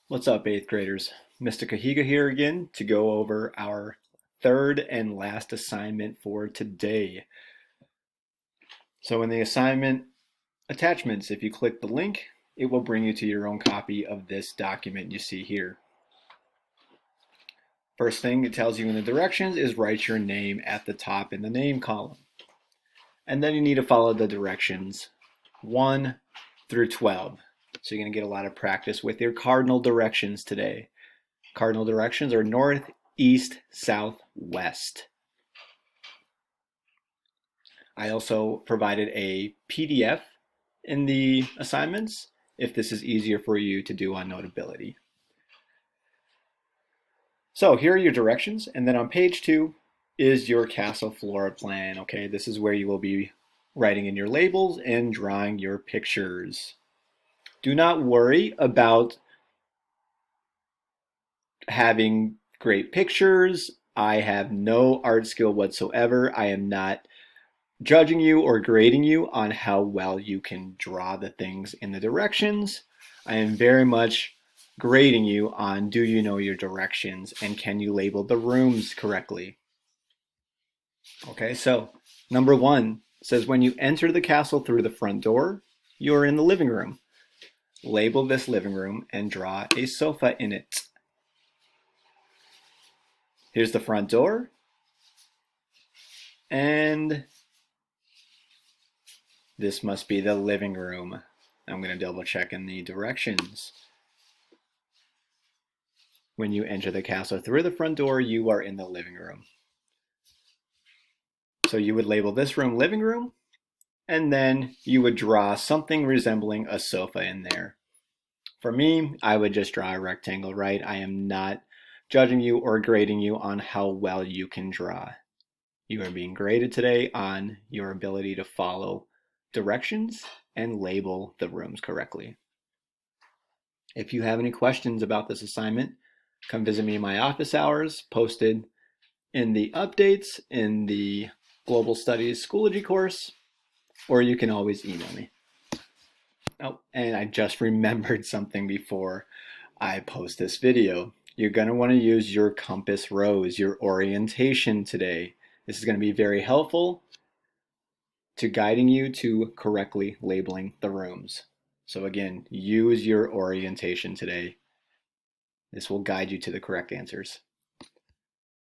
What's up, 8th graders? Mr. Kahiga here again to go over our third and last assignment for today. So in the assignment attachments, if you click the link, it will bring you to your own copy of this document you see here. First thing it tells you in the directions is write your name at the top in the name column. And then you need to follow the directions 1 through 12. So you're going to get a lot of practice with your cardinal directions today. Cardinal directions are north, east, south, west. I also provided a PDF in the assignments if this is easier for you to do on Notability. So here are your directions, and then on page 2 is your castle floor plan. Okay, this is where you will be writing in your labels and drawing your pictures. Do not worry about having great pictures. I have no art skill whatsoever. I am not judging you or grading you on how well you can draw the things in the directions. I am very much grading you on do you know your directions and can you label the rooms correctly. Okay, so number 1 says when you enter the castle through the front door, you are in the living room. Label this living room and draw a sofa in it. Here's the front door, and this must be the living room. I'm going to double check in the directions. When you enter the castle through the front door, you are in the living room. So you would label this room living room, and then you would draw something resembling a sofa in there. For me, I would just draw a rectangle, right? I am not judging you or grading you on how well you can draw. You are being graded today on your ability to follow directions and label the rooms correctly. If you have any questions about this assignment, come visit me in my office hours posted in the updates in the Global Studies Schoology course, or you can always email me. Oh, and I just remembered something before I post this video. You're going to want to use your compass rose, your orientation today. This is going to be very helpful to guiding you to correctly labeling the rooms. So again, use your orientation today. This will guide you to the correct answers.